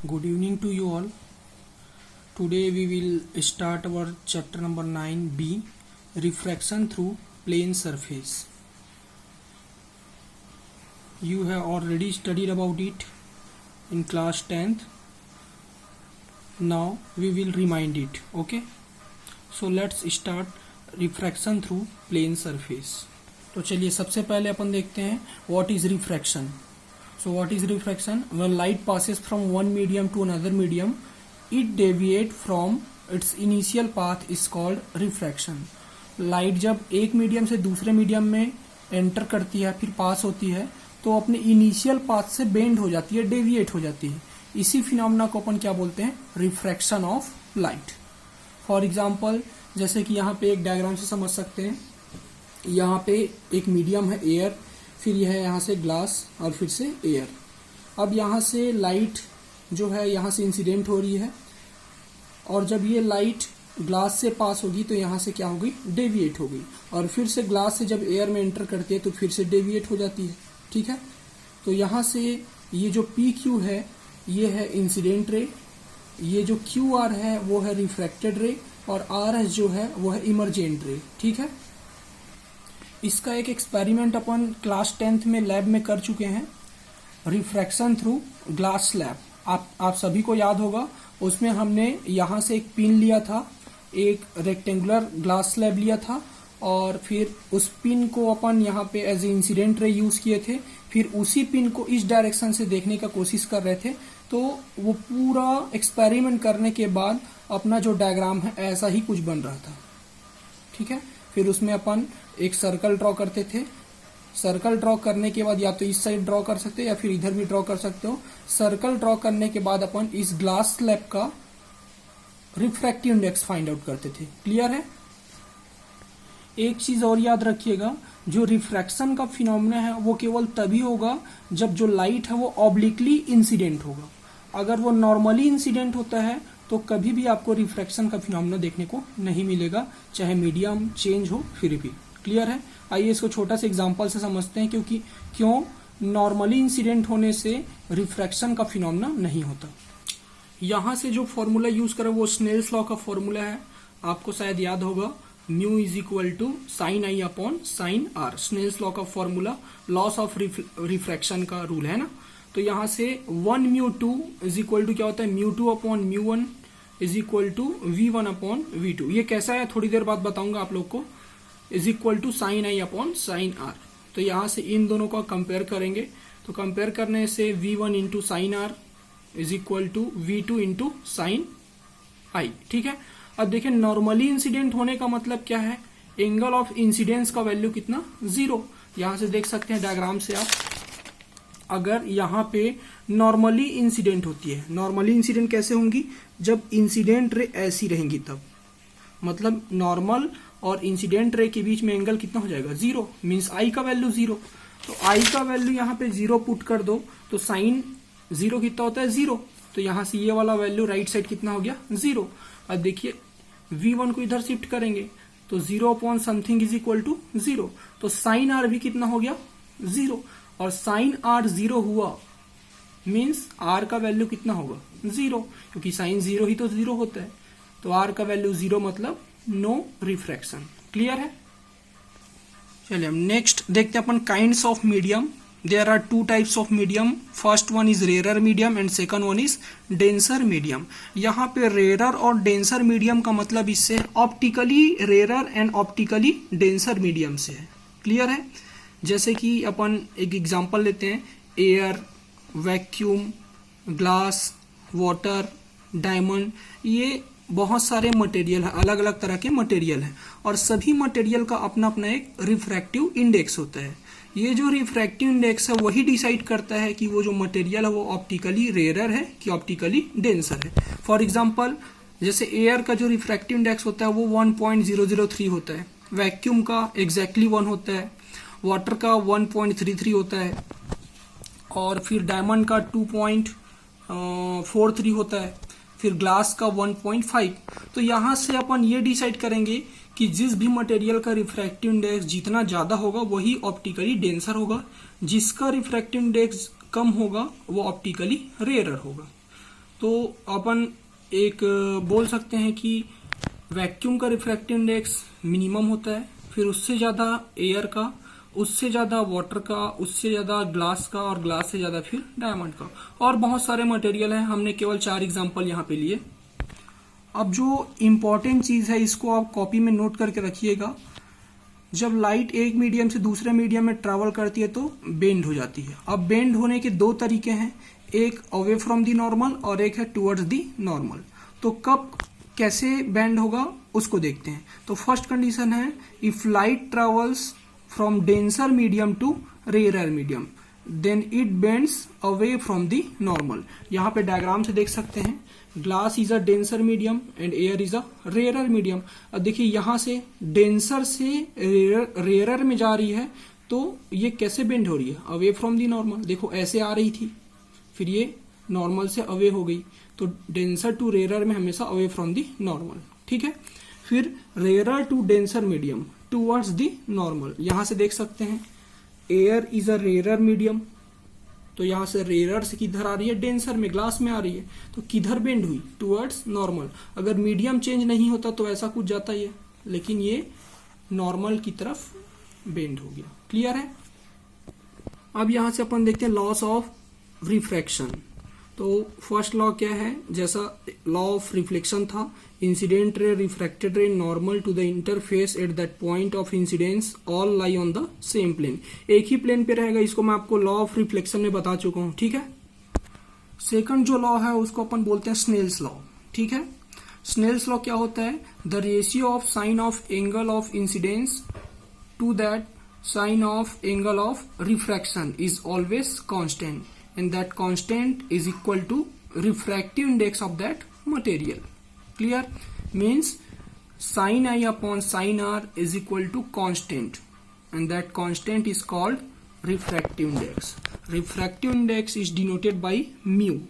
Good evening to you all. Today we will start our chapter number 9b, refraction through plane surface. You have already studied about it in class 10th. Now we will remind it. Okay, so let's start refraction through plane surface. तो चलिए सबसे पहले अपन देखते हैं what is refraction. So what is refraction? When light passes from one medium to another medium, it deviate from its initial path is called refraction. Light जब एक medium से दूसरे मीडियम में एंटर करती है फिर पास होती है तो अपने इनिशियल पाथ से बेंड हो जाती है, डेविएट हो जाती है. इसी फिनोमेना को अपन क्या बोलते हैं? Refraction of light. For example जैसे कि यहाँ पे एक डायग्राम से समझ सकते हैं. यहाँ पे एक मीडियम है एयर, फिर यह है यहाँ से ग्लास और फिर से एयर. अब यहाँ से लाइट जो है यहाँ से इंसिडेंट हो रही है और जब ये लाइट ग्लास से पास होगी तो यहाँ से क्या होगी? डेविएट होगी. और फिर से ग्लास से जब एयर में एंटर करती है तो फिर से डेविएट हो जाती है. ठीक है, तो यहाँ से ये जो पी क्यू है ये है इंसिडेंट रे, ये जो क्यू आर है वो है रिफ्रैक्टेड रे और आर एस जो है वो है इमर्जेंट रे. ठीक है, इसका एक एक्सपेरिमेंट अपन क्लास 10th में लैब में कर चुके हैं, रिफ्रैक्शन थ्रू ग्लास स्लैब. आप सभी को याद होगा. उसमें हमने यहाँ से एक पिन लिया था, एक रेक्टेंगुलर ग्लास स्लैब लिया था और फिर उस पिन को अपन यहाँ पे as a incident ray use किए थे. फिर उसी पिन को इस डायरेक्शन से देखने का कोशिश कर रहे थे. तो वो पूरा एक्सपेरिमेंट करने के बाद अपना जो डायग्राम है ऐसा ही कुछ बन रहा था. ठीक है, फिर उसमें अपन एक सर्कल ड्रॉ करते थे. सर्कल ड्रॉ करने के बाद या तो इस साइड ड्रॉ कर सकते हो या फिर इधर भी ड्रॉ कर सकते हो. सर्कल ड्रॉ करने के बाद अपन इस ग्लास स्लैब का रिफ्रैक्टिव इंडेक्स फाइंड आउट करते थे. क्लियर है? एक चीज और याद रखिएगा, जो रिफ्रैक्शन का फिनोमेना है वो केवल तभी होगा जब जो लाइट है वो ऑब्लिकली इंसिडेंट होगा. अगर वो नॉर्मली इंसिडेंट होता है तो कभी भी आपको रिफ्रैक्शन का फिनोमेना देखने को नहीं मिलेगा, चाहे मीडियम चेंज हो फिर भी. क्लियर है? आइए इसको छोटा सा एग्जांपल से समझते हैं क्यों नॉर्मली इंसिडेंट होने से रिफ्रैक्शन का फिनोमेना नहीं होता. यहां से जो फॉर्मूला यूज करें वो स्नेल्स लॉ का फॉर्मूला है, आपको शायद याद होगा. Mu is equal to sine i upon sine r. Snell's law का फॉर्मूला, लॉस ऑफ रिफ्रैक्शन का रूल है ना. तो यहां से 1 म्यू 2 इज इक्वल टू क्या होता है? Mu 2 upon mu 1 is equal to V1 upon V2. ये कैसा है थोड़ी देर बाद बताऊंगा आप लोग को. Is equal to sine i upon sine r. तो यहां से इन दोनों का कंपेयर करेंगे तो कंपेयर करने से V1 into sine r is equal to V2 into sine i. ठीक है, अब देखिए नॉर्मली इंसिडेंट होने का मतलब क्या है? एंगल ऑफ इंसिडेंस का वैल्यू कितना? 0. यहां से देख सकते हैं डायग्राम से आप. अगर यहाँ पे नॉर्मली इंसिडेंट होती है, नॉर्मली इंसिडेंट कैसे होंगी? जब इंसिडेंट रे ऐसी रहेंगी तब. मतलब नॉर्मल और इंसिडेंट रे के बीच में एंगल कितना हो जाएगा? 0. मीन्स आई का वैल्यू 0. तो आई का वैल्यू यहाँ पे 0 पुट कर दो तो साइन 0 कितना होता है? 0. तो यहां से ये वाला वैल्यू राइट साइड कितना हो गया? 0. अब देखिए V1 को इधर शिफ्ट करेंगे तो 0 upon something is equal to 0. तो साइन आर भी कितना हो गया? 0. और साइन आर 0 हुआ मीन्स आर का वैल्यू कितना होगा? 0, क्योंकि साइन 0 ही तो 0 होता है. तो आर का वैल्यू 0 मतलब नो रिफ्रैक्शन. क्लियर है? चलिए हम नेक्स्ट देखते हैं अपन kinds of medium. There are 2 types of medium. First one is rare medium and second one is denser medium. यहाँ पे रेयर और डेंसर मीडियम का मतलब इससे optically rare and optically denser medium से है. क्लियर है? जैसे कि अपन एक एग्जांपल लेते हैं. Air, vacuum, glass, water, diamond, ये बहुत सारे मटेरियल है, अलग अलग तरह के मटेरियल है और सभी मटेरियल का अपना अपना एक रिफ्रैक्टिव इंडेक्स होता है. ये जो रिफ्रैक्टिव इंडेक्स है वही डिसाइड करता है कि वो जो मटेरियल है वो ऑप्टिकली रेयर है कि ऑप्टिकली डेंसर है. फॉर एग्जांपल जैसे एयर का जो रिफ्रैक्टिव इंडेक्स होता है वो 1.003 होता है, वैक्यूम का एग्जैक्टली 1 होता है, वाटर का 1.33 होता है और फिर डायमंड का 2.43 होता है, फिर ग्लास का 1.5. तो यहां से अपन ये डिसाइड करेंगे कि जिस भी मटेरियल का रिफ्रैक्टिव इंडेक्स जितना ज्यादा होगा वही ऑप्टिकली डेंसर होगा, जिसका रिफ्रैक्टिव इंडेक्स कम होगा वो ऑप्टिकली रेयरर होगा. तो अपन एक बोल सकते हैं कि वैक्यूम का रिफ्रैक्टिव इंडेक्स मिनिमम होता है, फिर उससे ज़्यादा एयर का, उससे ज़्यादा वाटर का, उससे ज़्यादा ग्लास का, और ग्लास से ज़्यादा फिर डायमंड का, और बहुत सारे मटेरियल हैं। हमने केवल 4 एग्जाम्पल यहाँ पे लिए। अब जो इम्पॉर्टेंट चीज़ है इसको आप कॉपी में नोट करके रखिएगा। जब लाइट एक मीडियम से दूसरे मीडियम में ट्रैवल करती है तो बेंड हो जाती है। अब बेंड होने के 2 तरीके हैं, एक अवे फ्रॉम दी नॉर्मल और एक है टुवर्ड्स दी नॉर्मल। तो कब कैसे बेंड होगा उसको देखते हैं। तो फर्स्ट कंडीशन है if light travels from denser medium to rarer medium then it bends away from the normal. यहाँ पे डायग्राम से देख सकते हैं, glass is a denser medium and air is a rare medium. अब देखिए यहाँ से डेंसर से रेयर में जा रही है, तो ये कैसे बेंड हो रही है, अवे फ्रॉम दी नॉर्मल। देखो ऐसे आ रही थी, फिर ये नॉर्मल से अवे हो गई, तो डेंसर टू रेयर में हमेशा अवे फ्रॉम दी नॉर्मल, ठीक है। फिर rare to denser medium towards the normal, यहां से देख सकते हैं air is a rare medium, तो यहां से रेयर से किधर आ रही है, डेंसर में, ग्लास में आ रही है, तो किधर बेंड हुई, टूवर्ड्स नॉर्मल। अगर मीडियम चेंज नहीं होता तो ऐसा कुछ जाता ही है, लेकिन ये नॉर्मल की तरफ बेंड हो गया। क्लियर है। अब यहां से अपन देखते हैं लॉस ऑफ रिफ्रैक्शन। तो फर्स्ट लॉ क्या है, जैसा लॉ ऑफ रिफ्लेक्शन था, incident ray refracted ray normal to the interface at that point of incidence all lie on the same plane, एक ही प्लेन पे रहेगा। इसको मैं आपको लॉ ऑफ रिफ्लेक्शन में बता चुका हूं, ठीक है। सेकंड जो लॉ है उसको अपन बोलते हैं स्नेल्स लॉ, ठीक है। स्नेल्स लॉ क्या होता है, the ratio of sine of angle of incidence to that sine of angle of refraction is always constant and that constant is equal to refractive index of that material. Clear? Means sin I upon sin R is equal to constant and that constant is called refractive index. Refractive index is denoted by mu.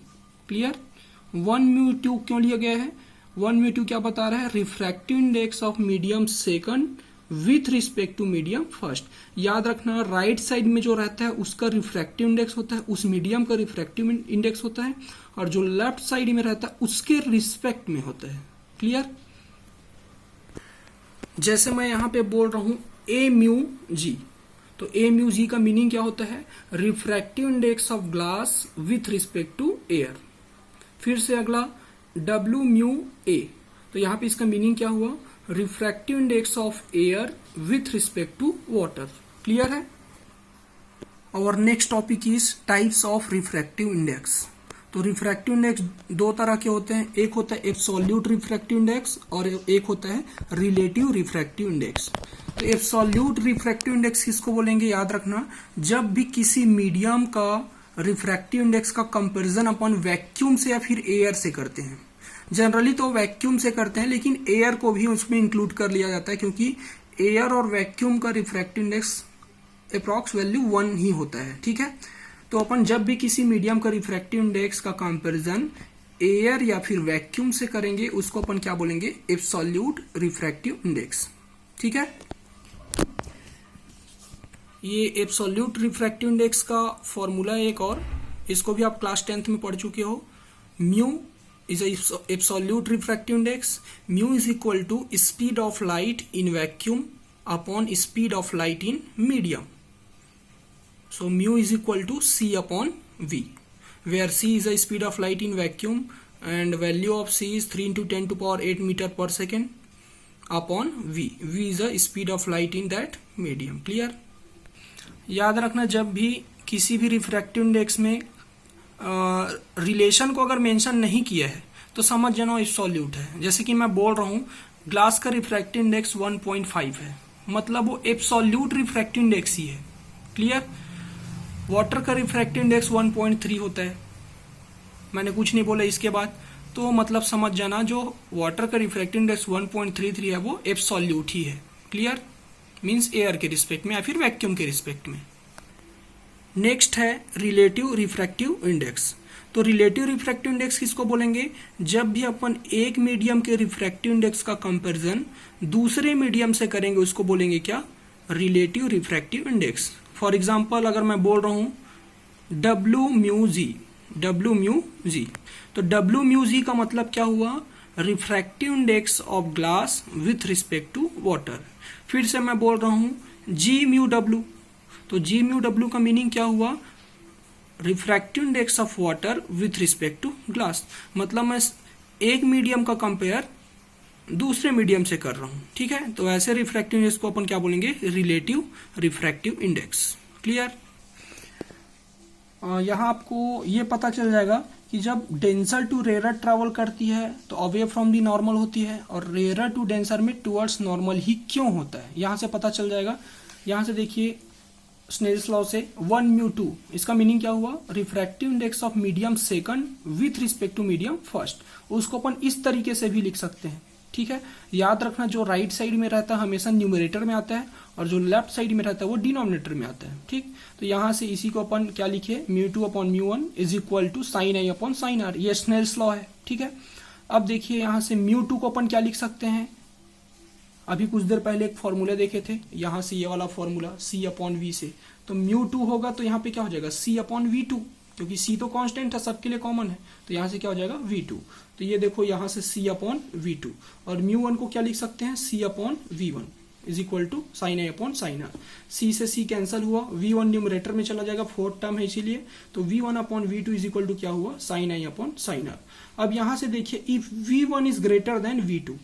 Clear? 1 mu 2 क्यों लिया गया है, 1 mu 2 क्या बता रहा है, refractive index of medium second with respect to medium first. याद रखना राइट साइड में जो रहता है उसका रिफ्रैक्टिव इंडेक्स होता है, उस मीडियम का रिफ्रैक्टिव इंडेक्स होता है, और जो लेफ्ट साइड में रहता है उसके रिस्पेक्ट में होता है। क्लियर। जैसे मैं यहां पे बोल रहा हूं ए म्यू जी, तो ए म्यू जी का मीनिंग क्या होता है, refractive index of glass with respect to air. फिर से अगला डब्ल्यू म्यू ए, तो यहां पे इसका मीनिंग क्या हुआ, refractive index of air with respect to water. Clear है। और next topic is types of refractive index. तो रिफ्रैक्टिव इंडेक्स 2 तरह के होते हैं, एक होता है एब्सोल्यूट रिफ्रैक्टिव इंडेक्स और एक होता है रिलेटिव रिफ्रैक्टिव इंडेक्स। तो एब्सोल्यूट रिफ्रैक्टिव इंडेक्स किसको बोलेंगे, याद रखना, जब भी किसी मीडियम का रिफ्रैक्टिव इंडेक्स का कंपेरिजन अपन वैक्यूम से या फिर एयर से करते हैं। जनरली तो वैक्यूम से करते हैं, लेकिन एयर को भी उसमें इंक्लूड कर लिया जाता है, क्योंकि एयर और वैक्यूम का रिफ्रैक्टिव इंडेक्स अप्रॉक्स वैल्यू 1 ही होता है, ठीक है। तो अपन जब भी किसी मीडियम का रिफ्रैक्टिव इंडेक्स का कंपैरिजन एयर या फिर वैक्यूम से करेंगे उसको अपन क्या बोलेंगे, एब्सोल्यूट रिफ्रैक्टिव इंडेक्स, ठीक है। ये एब्सोल्यूट रिफ्रैक्टिव इंडेक्स का फॉर्मूला एक और, इसको भी आप क्लास 10th में पढ़ चुके हो। Mu is a absolute refractive index. Mu is equal to speed of light in vacuum upon speed of light in medium. So mu is equal to C upon V, where C is the speed of light in vacuum and value of C is 3 into 10 to power 8 meter per second upon V. V is the speed of light in that medium. Clear? याद रखना जब भी किसी भी refractive index में relation को अगर mention नहीं किया है तो समझ जाना एब्सोल्यूट है। जैसे कि मैं बोल रहा हूं ग्लास का रिफ्रैक्टिव इंडेक्स 1.5 है, मतलब वो एब्सोल्यूट रिफ्रैक्टिव इंडेक्स ही है। क्लियर। वाटर का रिफ्रैक्टिव इंडेक्स 1.3 होता है, मैंने कुछ नहीं बोला इसके बाद, तो मतलब समझ जाना जो वाटर का रिफ्रैक्टिव इंडेक्स 1.33 है वो एब्सोल्यूट ही है। क्लियर। मींस एयर के रिस्पेक्ट में या फिर वैक्यूम के रिस्पेक्ट में। नेक्स्ट है रिलेटिव रिफ्रैक्टिव इंडेक्स। तो रिलेटिव रिफ्रैक्टिव इंडेक्स किसको बोलेंगे, जब भी अपन एक मीडियम के रिफ्रैक्टिव इंडेक्स का कंपैरिजन दूसरे मीडियम से करेंगे उसको बोलेंगे क्या, relative refractive index. For example अगर मैं बोल रहा हूं W mu G, W mu G. तो डब्ल्यू म्यू जी का मतलब क्या हुआ, refractive index of glass with respect to water. फिर से मैं बोल रहा हूं जी म्यू डब्ल्यू। तो जी म्यू डब्ल्यू का मीनिंग क्या हुआ, refractive index of water with respect to glass. मतलब मैं एक मीडियम का कंपेयर दूसरे मीडियम से कर रहा हूं, ठीक है। तो ऐसे रिफ्रैक्टिव इंडेक्स को अपन क्या बोलेंगे, रिलेटिव रिफ्रैक्टिव इंडेक्स। क्लियर। यहाँ आपको ये पता चल जाएगा कि जब डेंसर टू रेयर ट्रैवल करती है तो अवे फ्रॉम दी नॉर्मल होती है, और रेयर टू डेंसर में टुवर्ड्स नॉर्मल ही क्यों होता है, यहाँ से पता चल जाएगा। यहाँ से देखिए स्नेल्स लॉ से 1 म्यू 2, इसका मीनिंग क्या हुआ, refractive index of medium second with respect to medium first. उसको अपन इस तरीके से भी लिख सकते हैं, ठीक है। याद रखना जो राइट साइड में रहता है हमेशा न्यूमरेटर में आता है, और जो लेफ्ट साइड में रहता है वो डिनोमिनेटर में आता है, ठीक। तो यहां से इसी को अपन क्या लिखे, mu 2 upon mu 1 is equal to sine i upon sine r, ये स्नेल्स लॉ है, ठीक है। अब देखिए यहां से म्यू 2 को अपन क्या लिख सकते हैं, अभी कुछ देर पहले एक फॉर्मूला देखे थे, यहां से ये वाला फॉर्मूला सी अपॉन वी से, तो म्यू 2 होगा तो यहाँ पे क्या हो जाएगा, सी अपॉन वी 2, क्योंकि सी तो कांस्टेंट है, सबके लिए कॉमन है, तो यहां से क्या हो जाएगा v2। तो ये देखो यहां से c अपॉन v2, और म्यू 1 को क्या लिख सकते हैं, c upon v1 is equal to sine a upon sine r. c से c कैंसिल हुआ, v1 न्यूमरेटर में चला जाएगा, फोर्थ टर्म है इसीलिए, तो v1 upon v2 is equal to क्या हुआ, sine a upon sine r. अब यहां से देखिए if v1 is greater then v2,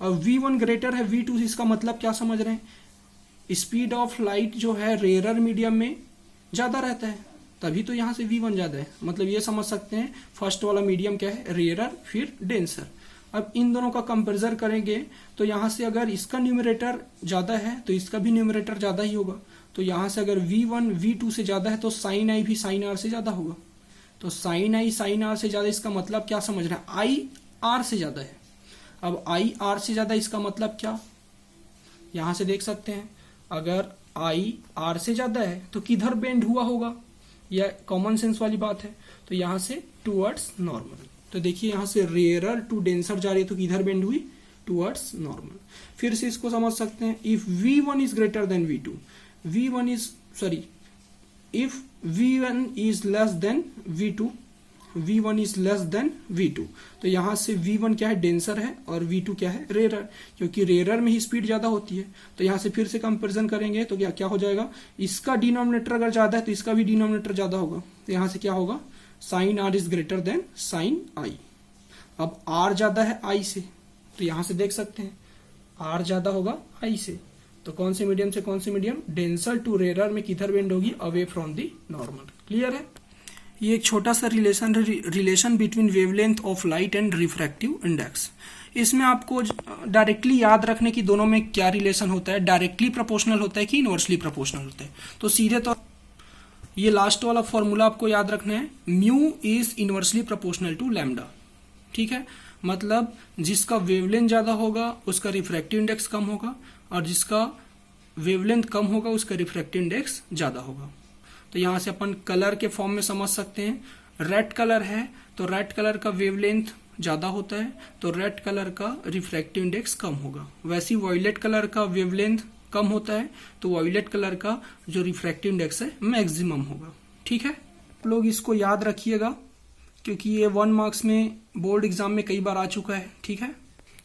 अब v1 ग्रेटर है v2, इसका मतलब क्या समझ रहे हैं, स्पीड ऑफ लाइट जो है रेयरर मीडियम में ज्यादा रहता है, तभी तो यहां से v1 ज्यादा है। मतलब ये समझ सकते हैं फर्स्ट वाला मीडियम क्या है, रेयरर फिर डेंसर। अब इन दोनों का कंपेरिजन करेंगे तो यहां से अगर इसका न्यूमरेटर ज्यादा है तो इसका भी न्यूमरेटर ज्यादा ही होगा। तो यहां से अगर v1 v2 से ज्यादा है तो साइन आई भी साइन आर से ज्यादा होगा। तो साइन आई साइन आर से ज्यादा, इसका मतलब क्या समझ रहे हैं, आई आर से ज्यादा है। अब आई आर से ज्यादा इसका मतलब क्या, यहां से देख सकते हैं अगर आई आर से ज्यादा है तो किधर बेंड हुआ होगा, यह कॉमन सेंस वाली बात है। तो यहां से टुवर्ड्स नॉर्मल, तो देखिए यहां से रेयरर टू डेंसर जा रही है तो किधर बेंड हुई, टुवर्ड्स नॉर्मल। फिर से इसको समझ सकते हैं, if v1 is greater then v2, v1 is sorry if v1 is less than v2, v1 is less than v2, तो यहां से v1 क्या है, डेंसर है, और v2 क्या है, रेयरर, क्योंकि रेयरर में ही स्पीड ज्यादा होती है। तो यहां से फिर से कंपैरिजन करेंगे तो क्या क्या हो जाएगा, इसका डिनोमिनेटर अगर ज्यादा है तो इसका भी डिनोमिनेटर ज्यादा होगा। तो यहां से क्या होगा, sine r is greater than sine i. अब आर ज्यादा है आई से, तो यहां से देख सकते हैं आर ज्यादा होगा आई से, तो कौन से मीडियम से कौन से मीडियम, डेंसर टू रेयरर में किधर बेंड होगी, away from the normal. Clear है। ये एक छोटा सा relation between wavelength of light and refractive index. इसमें आपको डायरेक्टली याद रखने की दोनों में क्या रिलेशन होता है, डायरेक्टली प्रोपोर्शनल होता है कि इनवर्सली प्रोपोर्शनल होता है। तो सीधे तौर ये लास्ट वाला फॉर्मूला आपको याद रखना है, mu is inversely proportional to lambda, ठीक है। मतलब जिसका वेवलेंथ ज्यादा होगा उसका रिफ्रैक्टिव इंडेक्स कम होगा, और जिसका वेवलेंथ कम होगा उसका रिफ्रैक्टिव इंडेक्स ज्यादा होगा। तो यहां से अपन कलर के फॉर्म में समझ सकते हैं, रेड कलर है तो रेड कलर का वेवलेंथ ज्यादा होता है तो रेड कलर का रिफ्रैक्टिव इंडेक्स कम होगा। वैसे ही वॉयलेट कलर का वेवलेंथ कम होता है तो वॉयलेट कलर का जो रिफ्रैक्टिव इंडेक्स है मैक्सिमम होगा, ठीक है। आप लोग इसको याद रखिएगा क्योंकि ये 1 मार्क्स में बोर्ड एग्जाम में कई बार आ चुका है, ठीक है।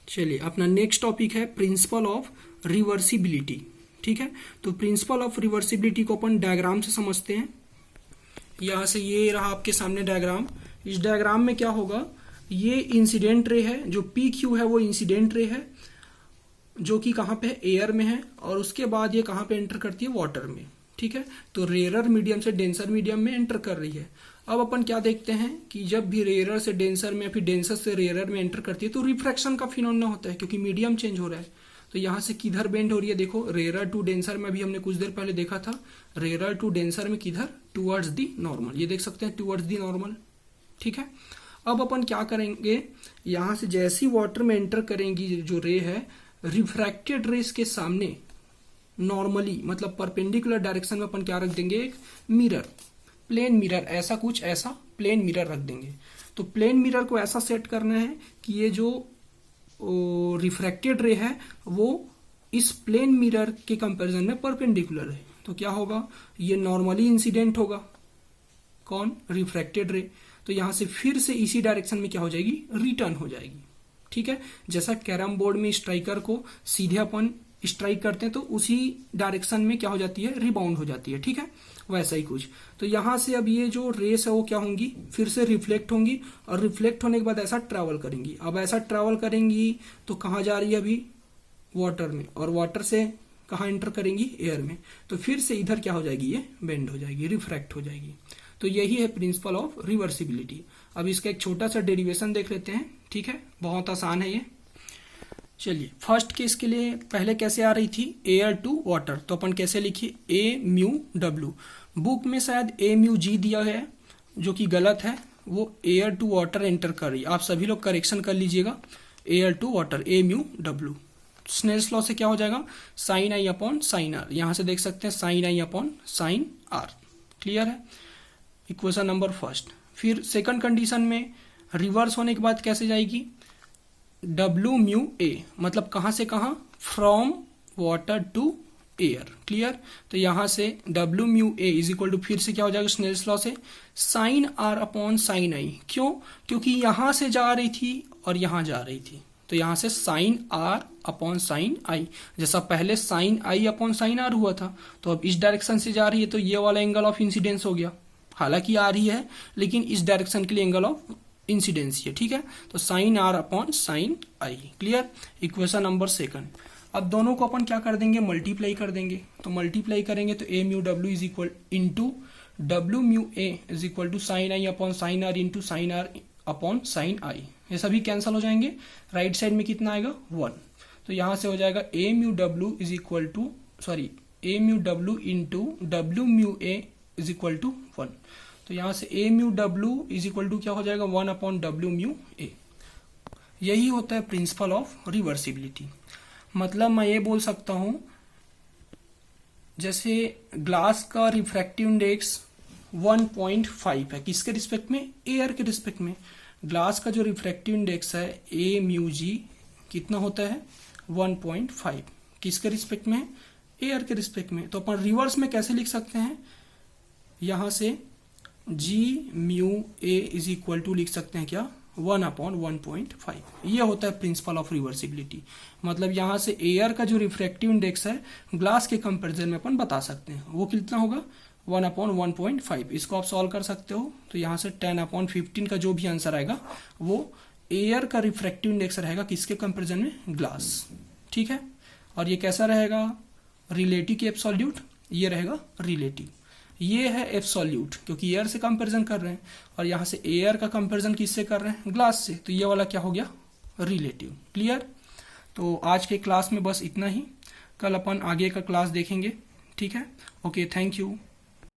चलिए अपना नेक्स्ट टॉपिक है प्रिंसिपल ऑफ रिवर्सिबिलिटी, ठीक है। तो प्रिंसिपल ऑफ रिवर्सिबिलिटी को अपन डायग्राम से समझते हैं। यहां से ये रहा आपके सामने डायग्राम। इस डायग्राम में क्या होगा, ये इंसिडेंट रे है, जो पी क्यू है वो इंसिडेंट रे है, जो कि कहां पे है, एयर में है, और उसके बाद ये कहां पे एंटर करती है, वाटर में, ठीक है। तो रेयरर मीडियम से डेंसर मीडियम में एंटर कर रही है। अब अपन क्या देखते हैं कि जब भी रेयरर से डेंसर में, फिर डेंसर से रेयरर में एंटर करती है तो रिफ्रैक्शन का फिनोमेना होता है, क्योंकि मीडियम चेंज हो रहा है। तो यहां से किधर बेंड हो रही है, देखो रेयरर टू डेंसर में, अभी हमने कुछ देर पहले देखा था, रेयरर टू डेंसर में किधर, टुवर्ड्स दी नॉर्मल, ये देख सकते हैं टुवर्ड्स दी नॉर्मल, ठीक है। अब अपन क्या करेंगे, यहां से जैसी वाटर में एंटर करेंगी जो रे है, रिफ्रैक्टेड रेस के सामने नॉर्मली मतलब परपेंडिकुलर डायरेक्शन में अपन क्या रख देंगे, एक मिरर, प्लेन मिरर, ऐसा कुछ, ऐसा प्लेन मिरर रख देंगे। तो प्लेन मिरर को ऐसा सेट करना है कि ये जो रिफ्रैक्टेड रे है वो इस प्लेन मिरर के कंपैरिजन में परपेंडिकुलर है। तो क्या होगा, ये नॉर्मली इंसिडेंट होगा, कौन, रिफ्रैक्टेड रे। तो यहाँ से फिर से इसी डायरेक्शन में क्या हो जाएगी, रिटर्न हो जाएगी। ठीक है, जैसा कैरम बोर्ड में स्ट्राइकर को सीधे अपन स्ट्राइक करते हैं तो उसी डायरेक्शन में क्या हो जाती है, रिबाउंड हो जाती है। ठीक है, वैसा ही कुछ। तो यहां से अब ये जो रेस है वो क्या होंगी, फिर से रिफ्लेक्ट होंगी और रिफ्लेक्ट होने के बाद ऐसा ट्रैवल करेंगी। अब ऐसा ट्रैवल करेंगी तो कहाँ जा रही है, अभी वाटर में, और वाटर से कहाँ एंटर करेंगी, एयर में। तो फिर से इधर क्या हो जाएगी, ये बेंड हो जाएगी, रिफ्रैक्ट हो जाएगी। तो यही है प्रिंसिपल ऑफ रिवर्सिबिलिटी। अब इसका एक छोटा सा डेरिवेशन देख लेते हैं। ठीक है, बहुत आसान है ये। चलिए, फर्स्ट केस के लिए पहले कैसे आ रही थी, एयर टू वाटर, तो अपन कैसे लिखिए, ए म्यू डब्ल्यू। बुक में शायद ए म्यू जी दिया है, जो कि गलत है, वो एयर टू वाटर एंटर कर रही है। आप सभी लोग करेक्शन कर लीजिएगा, air to water, A mu W. Snell's law से क्या हो जाएगा, sine i upon sine r, यहां से देख सकते हैं sine i upon sine r. Clear है, इक्वेशन नंबर फर्स्ट। फिर सेकंड कंडीशन में रिवर्स होने के बाद कैसे जाएगी, डब्ल्यू म्यू ए, मतलब कहां से कहां, from water to air. Clear, तो यहां से W mu A is equal to, फिर से क्या हो जाएगा स्नेल्स लॉ से, sine r upon sine i. क्यों, क्योंकि यहां से जा रही थी और यहां जा रही थी, तो यहां से sine r upon sine i. जैसा पहले sine i upon sine r हुआ था, तो अब इस डायरेक्शन से जा रही है तो ये वाला एंगल ऑफ इंसिडेंस हो गया। हालांकि आ रही है लेकिन इस डायरेक्शन के लिए एंगल ऑफ इंसिडेंस है। ठीक है, तो sine r upon sine i. Clear, equation number second. अब दोनों को अपन क्या कर देंगे, मल्टीप्लाई कर देंगे। तो मल्टीप्लाई करेंगे तो ए mu W is equal into W mu A is equal to sine i upon sine are into sine r upon sine आई। ये सभी कैंसिल हो जाएंगे, राइट साइड में कितना आएगा, 1। तो यहां से हो जाएगा ए mu W is equal to, sorry, A mu W into W mu A is equal to 1। तो यहां से ए mu W is equal to क्या हो जाएगा, 1 अपॉन डब्ल्यू म्यू ए। यही होता है प्रिंसिपल ऑफ रिवर्सिबिलिटी। मतलब मैं ये बोल सकता हूं, जैसे ग्लास का रिफ्रैक्टिव इंडेक्स 1.5 है, किसके रिस्पेक्ट में, एयर के रिस्पेक्ट में। ग्लास का जो रिफ्रैक्टिव इंडेक्स है ए म्यू जी कितना होता है, 1.5, किसके रिस्पेक्ट में, एयर के रिस्पेक्ट में। तो अपन रिवर्स में कैसे लिख सकते हैं, यहां से g mu A is equal to लिख सकते हैं क्या, 1 अपॉन 1.5। ये होता है प्रिंसिपल ऑफ रिवर्सिबिलिटी। मतलब यहां से एयर का जो रिफ्रैक्टिव इंडेक्स है ग्लास के कंपैरिजन में अपन बता सकते हैं, वो कितना होगा, 1 अपॉन 1.5। इसको आप सॉल्व कर सकते हो, तो यहां से 10 अपॉन 15 का जो भी आंसर आएगा वो एयर का रिफ्रैक्टिव इंडेक्स रहेगा, किसके कंपैरिजन में, ग्लास। ठीक है, और ये कैसा रहेगा, रिलेटिव की एब्सोल्यूट, ये रहेगा रिलेटिव। ये है एब्सोल्यूट क्योंकि एयर से कंपैरिजन कर रहे हैं, और यहां से एयर का कंपैरिजन किससे कर रहे हैं, ग्लास से, तो ये वाला क्या हो गया, रिलेटिव। क्लियर, तो आज के क्लास में बस इतना ही, कल अपन आगे का क्लास देखेंगे। ठीक है, ओके, थैंक यू।